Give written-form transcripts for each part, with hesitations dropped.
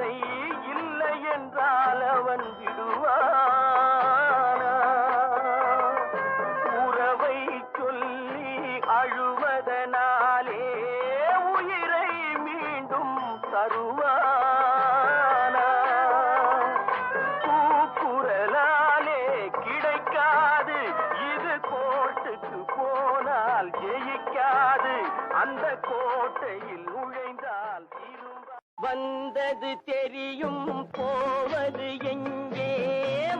அதை இல்லை என்றால் அவன் விடுவானா? உறவை சொல்லி அழுவதனாலே உயிரை மீண்டும் தருவானா? கூக்குரலாலே கிடைக்காது, இது கோட்டுக்கு போனால் ஜெயிக்காது, அந்த கோட்டையில் நுழைந்தால் வந்தது தெரியும் போவது எங்கே,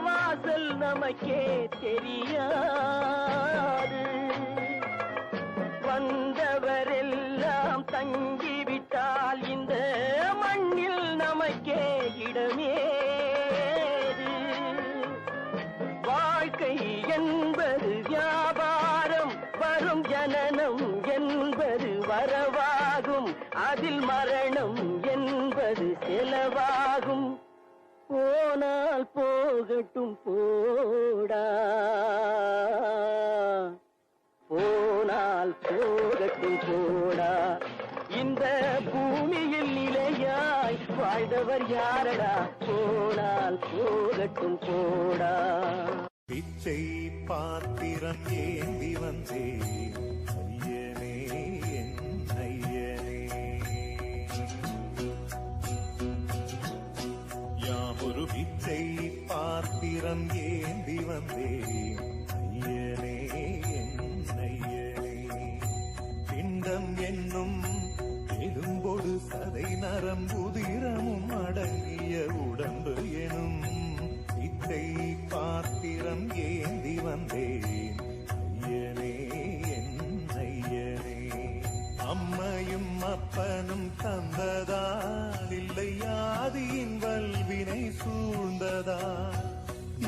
வாசல் நமக்கே தெரியாது. வந்தவரெல்லாம் தங்கிவிட்டால் இந்த மண்ணில் நமக்கே இடமேது. வாழ்க்கை என்பது வியாபாரம், வரும் ஜனனம் என்பது வரவாகும், அதில் மரணம் என்பது செலவாகும். போனால் போகட்டும் போடா, போனால் போகட்டும் போடா. இந்த பூமியில் நிலையாய் வாழ்ந்தவர் யாரடா, போனால் போகட்டும் போடா. பிச்சை பாத்திரம் ஏந்தி வந்தே ஐயனே என் ஐயனே, யாமொரு பிச்சை பாத்திரம் ஏந்தி வந்தே ஐயனே என் ஐயனே. பிண்டம் என்னும் எலும்பொடு சதை நரம்புதிரமும் அடங்கிய உடம்பு எனும் பிச்சை பாத்திரம் ஏந்தி வந்தேன் ஐயனே என் ஐயனே. அம்மையும் அப்பனும் தந்ததால் இல்லை ஆதியின் வல்வினை சூழ்ந்ததால்,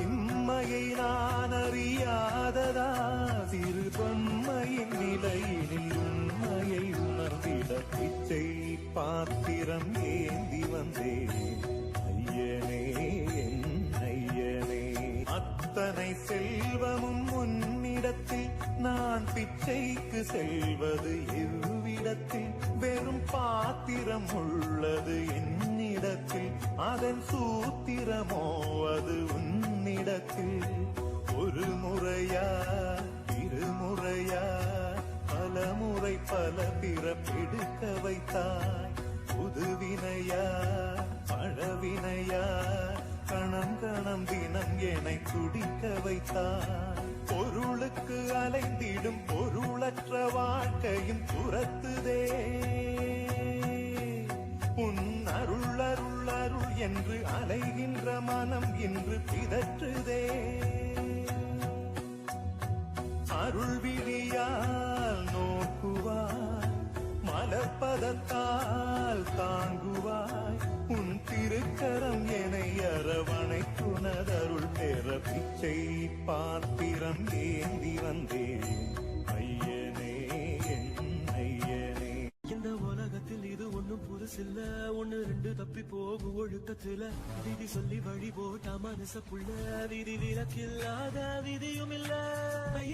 இம்மையை நான் அறியாததா சிறு பொம்மையின் நிலையினில் உண்மையை உணர்ந்திட பிச்சை பாத்திரம் ஏந்தி வந்தேன் ஐயனே என் ஐயனே. அத்தனை செல்வமும் உன்னிடத்தில், நான் பிச்சைக்கு செல்வது எவ்விடத்தில்? வெறும் பாத்திரம் உள்ளது என்னிடத்தில், அதன் சூத்திரமோ அது உன்னிடத்தில். ஒரு முறையா இருமுறையா பல முறை பல பிறப்பெடுக்க வைத்தாய். புதுவினையா பழவினையா கணம் கணம் தினம் என்னை துடிக்க வைத்தாய். பொருளுக்கு அலைந்திடும் பொருளற்ற வாழ்க்கையும் துரத்துதே, உன் அருள் அருள் அருள் என்று அலைகின்ற மனம் இன்று பிதற்றுதே. அருள் விழியால் நோக்குவாய், மலர்பதத்தால் தாங்குவாய், உன் திருக்கரம் என்னை அரவணைத்துணதருள் பெற பிச்சை பாத்திரம் ஏந்தி வந்தேன் ஐயனே என் ஐயனே. இந்த உலகத்தில் இது ஒண்ணும் புதுசில்ல, ஒண்ணு ரெண்டு தப்பி போகு ஒழுக்கத்துல, விதி சொல்லி வழி போட்டா மனசுக்குள்ள, விதி விலக்கில்லாத விதியும் இல்ல.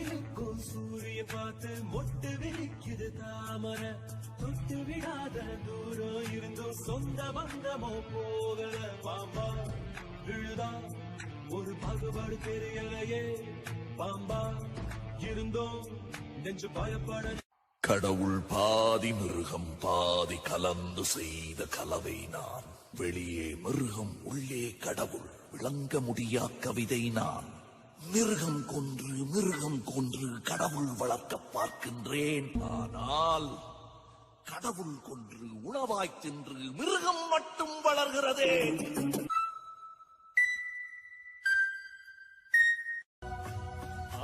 இருக்கும் சூரிய பார்த்து மொட்டு விரிக்குது தாமரை, தொட்டு விடாத தூரம் இருந்தும் சொந்த பந்தமோ போகல. பாம்பா விழுதா ஒரு பாகுபாடு தெரியலையே, பாம்பா இருந்தோம் நெஞ்சு பயப்பட. கடவுள் பாதி மிருகம் பாதி கலந்து செய்த கலவை நான், வெளியே மிருகம் உள்ளே கடவுள் விளங்க முடியா கவிதை நான். மிருகம் கொன்று கடவுள் வளர்க்க பார்க்கின்றேன், ஆனால் கடவுள் கொன்று உணவாய் தின்று மிருகம் மட்டும் வளர்கிறதே.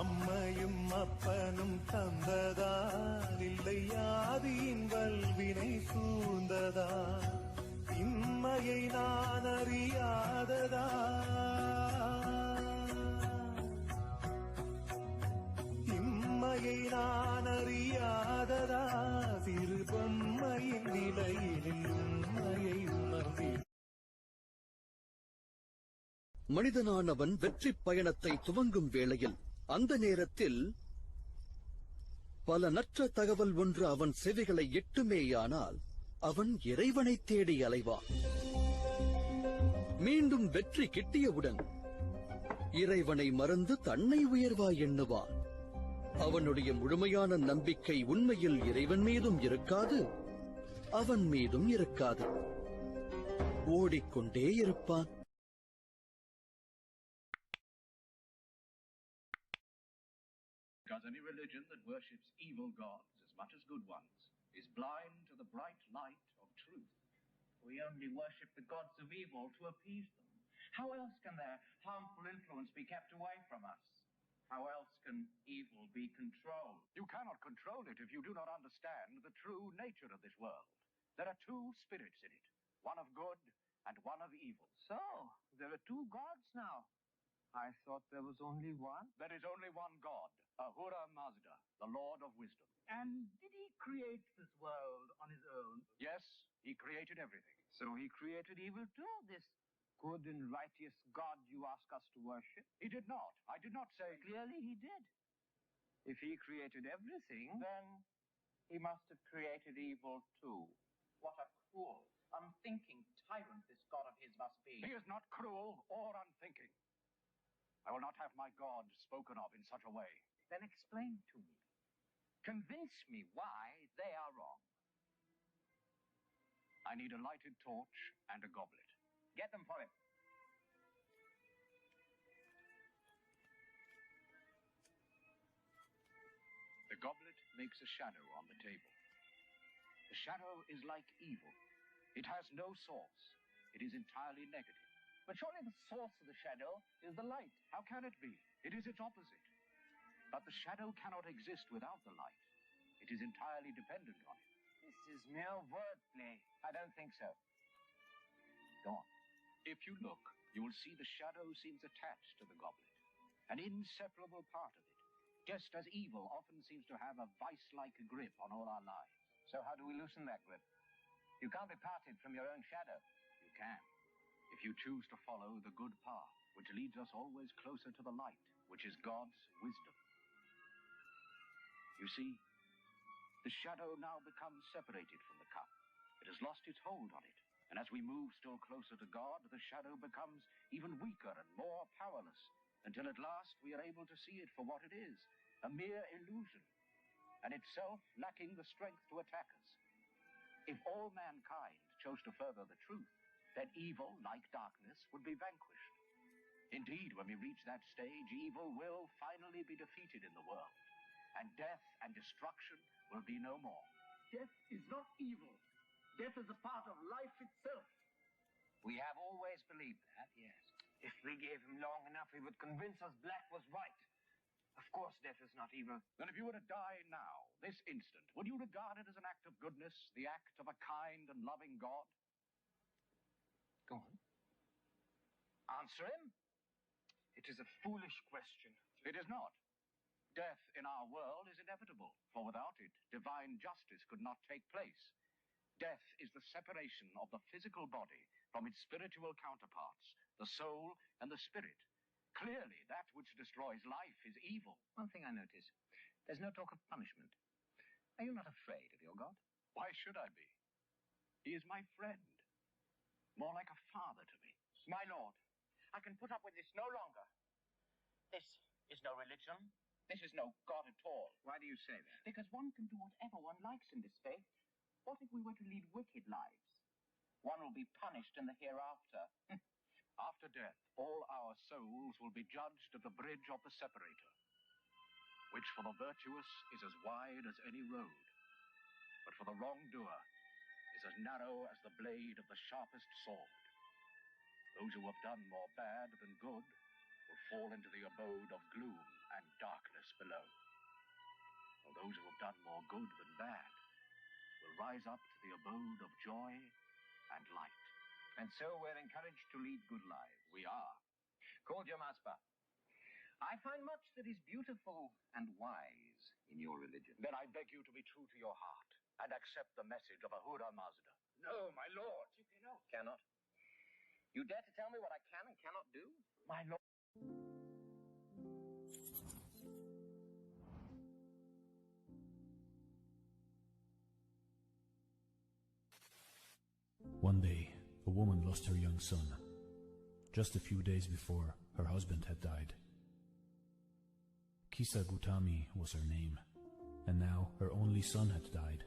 அம்மையும் அப்பனும் தந்ததால் இல்லை ஆதியின் வல்வினை சூழ்ந்ததா, இம்மையை நான் அறியாததா இம்மையை நான் அறியாததா சிறு பொம்மையின் நிலையினில் உண்மையை உணர்ந்தேன். மனிதனானவன் வெற்றி பயணத்தை துவங்கும் வேளையில் அந்த நேரத்தில் பலனற்ற தகவல் ஒன்று அவன் செவிகளை எட்டுமேயானால் அவன் இறைவனை தேடி அலைவான். மீண்டும் வெற்றி கிட்டியவுடன் இறைவனை மறந்து தன்னை உயர்வாய் எண்ணுவான். அவனுடைய முழுமையான நம்பிக்கை உண்மையில் இறைவன் மீதும் இருக்காது, அவன் மீதும் இருக்காது. ஓடிக்கொண்டே இருப்பான். Because any religion that worships evil gods as much as good ones is blind to the bright light of truth. We only worship the gods of evil to appease them. How else can their harmful influence be kept away from us? How else can evil be controlled? You cannot control it if you do not understand the true nature of this world. There are two spirits in it, one of good and one of evil. So, there are two gods now. I thought there was only one. There is only one God, Ahura Mazda, the Lord of Wisdom. And did he create this world on his own? Yes, he created everything. So he created evil too, this good and righteous God you ask us to worship? He did not. I did not say... Clearly he did. If he created everything, then he must have created evil too. What a cruel, unthinking tyrant this God of his must be. He is not cruel or unthinking. I will not have my God spoken of in such a way. Then explain to me. Convince me why they are wrong. I need a lighted torch and a goblet. Get them for him. The goblet makes a shadow on the table. The shadow is like evil. It has no source. It is entirely negative. But surely the source of the shadow is the light. How can it be? It is its opposite. But the shadow cannot exist without the light. It is entirely dependent on it. This is mere wordplay. I don't think so. Go on. If you look, you will see the shadow seems attached to the goblet, an inseparable part of it, just as evil often seems to have a vice-like grip on all our lives. So how do we loosen that grip? You can't be parted from your own shadow. You can, if you choose to follow the good path, which leads us always closer to the light, which is God's wisdom. You see, the shadow now becomes separated from the cup. It has lost its hold on it. And as we move still closer to God, the shadow becomes even weaker and more powerless, until at last we are able to see it for what it is, a mere illusion, and itself lacking the strength to attack us. If all mankind chose to further the truth, then evil, like darkness, would be vanquished. Indeed, when we reach that stage, evil will finally be defeated in the world, and death and destruction will be no more. Death is not evil. Death is a part of life itself. We have always believed that, yes. If we gave him long enough, he would convince us black was white. Of course, death is not evil. Then if you were to die now, this instant, would you regard it as an act of goodness, the act of a kind and loving God? Go on. Answer him. It is a foolish question. It is not. Death in our world is inevitable, for without it, divine justice could not take place. Death is the separation of the physical body from its spiritual counterparts, the soul and the spirit. Clearly, that which destroys life is evil. One thing I notice, there's no talk of punishment. Are you not afraid of your God? Why should I be? He is my friend, more like a father to me. My lord, I can put up with this no longer. This is no religion. This is no God at all. Why do you say that? Because one can do whatever one likes in this faith. What if we were to lead wicked lives? One will be punished in the hereafter. After death, all our souls will be judged at the bridge of the separator, which for the virtuous is as wide as any road, but for the wrongdoer is as narrow as the blade of the sharpest sword. Those who have done more bad than good will fall into the abode of gloom and darkness below, while those who have done more good than bad will rise up to the abode of joy and light. And so we're encouraged to lead good lives. We are. Call Jamaspa. I find much that is beautiful and wise in your religion. Then I beg you to be true to your heart and accept the message of Ahura Mazda. No, my lord. You cannot. Cannot? You dare to tell me what I can and cannot do? My lord. One day, a woman lost her young son. just a few days before her husband had died. Kisa Gautami was her name, and now her only son had died.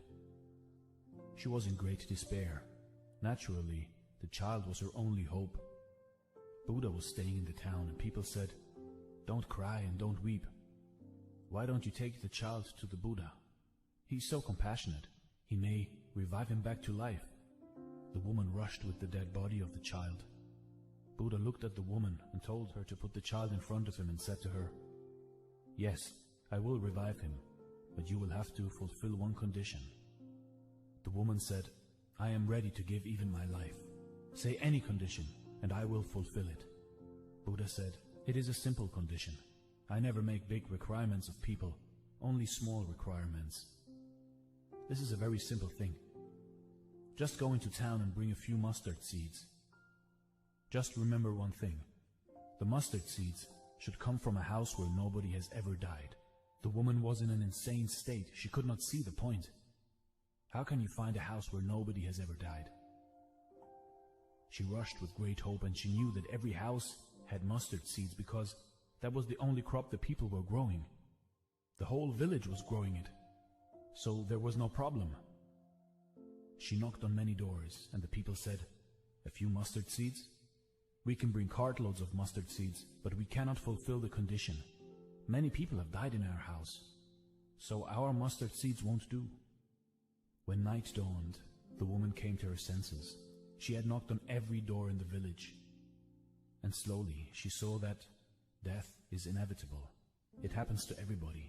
She was in great despair. Naturally, the child was her only hope. Buddha was staying in the town, and people said, "Don't cry and don't weep. Why don't you take the child to the Buddha? He's so compassionate. He may revive him back to life." The woman rushed with the dead body of the child. Buddha looked at the woman and told her to put the child in front of him and said to her, "Yes, I will revive him, but you will have to fulfill one condition." The woman said, "I am ready to give even my life. Say any condition, and I will fulfill it." Buddha said, "It is a simple condition. I never make big requirements of people, only small requirements. This is a very simple thing. Just go into town and bring a few mustard seeds. Just remember one thing. The mustard seeds should come from a house where nobody has ever died." The woman was in an insane state. She could not see the point. How can you find a house where nobody has ever died? She rushed with great hope, and she knew that every house had mustard seeds because that was the only crop the people were growing. The whole village was growing it, so there was no problem. She knocked on many doors, and the people said, "A few mustard seeds? We can bring cartloads of mustard seeds, but we cannot fulfill the condition. Many people have died in our house, so our mustard seeds won't do." When night dawned, the woman came to her senses. She had knocked on every door in the village, and slowly she saw that death is inevitable. It happens to everybody,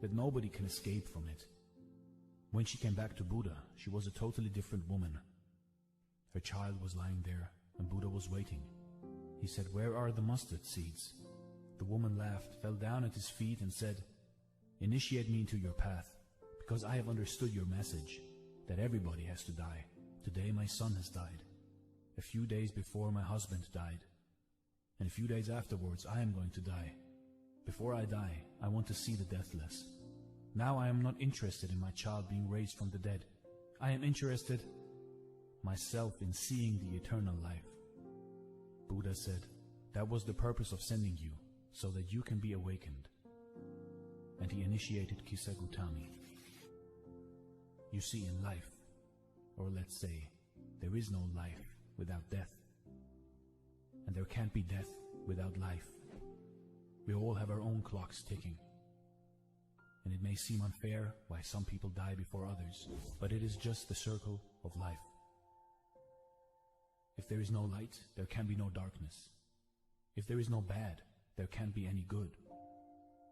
that nobody can escape from it. When she came back to Buddha, she was a totally different woman. Her child was lying there, and Buddha was waiting. He said, "Where are the mustard seeds?" The woman laughed, fell down at his feet, and said, "Initiate me into your path, because I have understood your message, that everybody has to die. Today my son has died. A few days before my husband died. And a few days afterwards I am going to die. Before I die, I want to see the deathless. Now I am not interested in my child being raised from the dead. I am interested myself in seeing the eternal life." Buddha said, "That was the purpose of sending you, so that you can be awakened." And he initiated Kisa Gautami. You see, in life, or let's say, there is no life without death. And there can't be death without life. We all have our own clocks ticking. And it may seem unfair why some people die before others, but it is just the circle of life. If there is no light, there can be no darkness. If there is no bad, there can't be any good.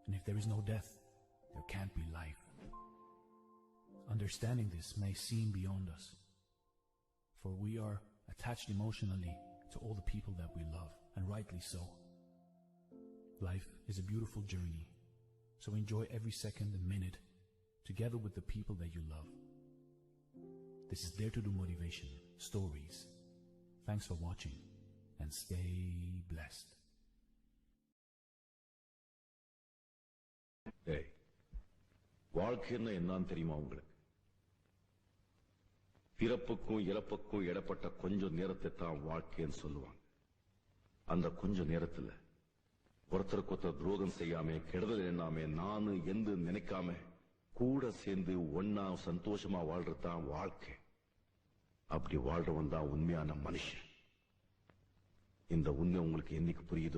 And if there is no death, there can't be life. Understanding this may seem beyond us, for we are attached emotionally to all the people that we love, and rightly so. Life is a beautiful journey, so enjoy every second and minute together with the people that you love. This is Dare to Do Motivation Stories. Thanks for watching, and stay blessed. ஏய், வாழ்க்கைன்னா என்னன்னு தெரியுமா உங்களுக்கு? பிறப்புக்கும் இறப்புக்கும் இடப்பட்ட கொஞ்சம் நேரத்தை தான் வாழ்க்கைன்னு சொல்லுவாங்க. அந்த கொஞ்ச நேரத்துல ஒருத்தருக்கு ஒருத்தர் துரோகம் செய்யாம, கெடுதல் எண்ணாம, நானு எந்த நினைக்காம கூட சேர்ந்து ஒன்னா சந்தோஷமா வாழ்றதுதான் வாழ்க்கை. அப்படி வாழ்றவன் தான் உண்மையான மனுஷன். இந்த உண்மை உங்களுக்கு என்னைக்கு புரியுது?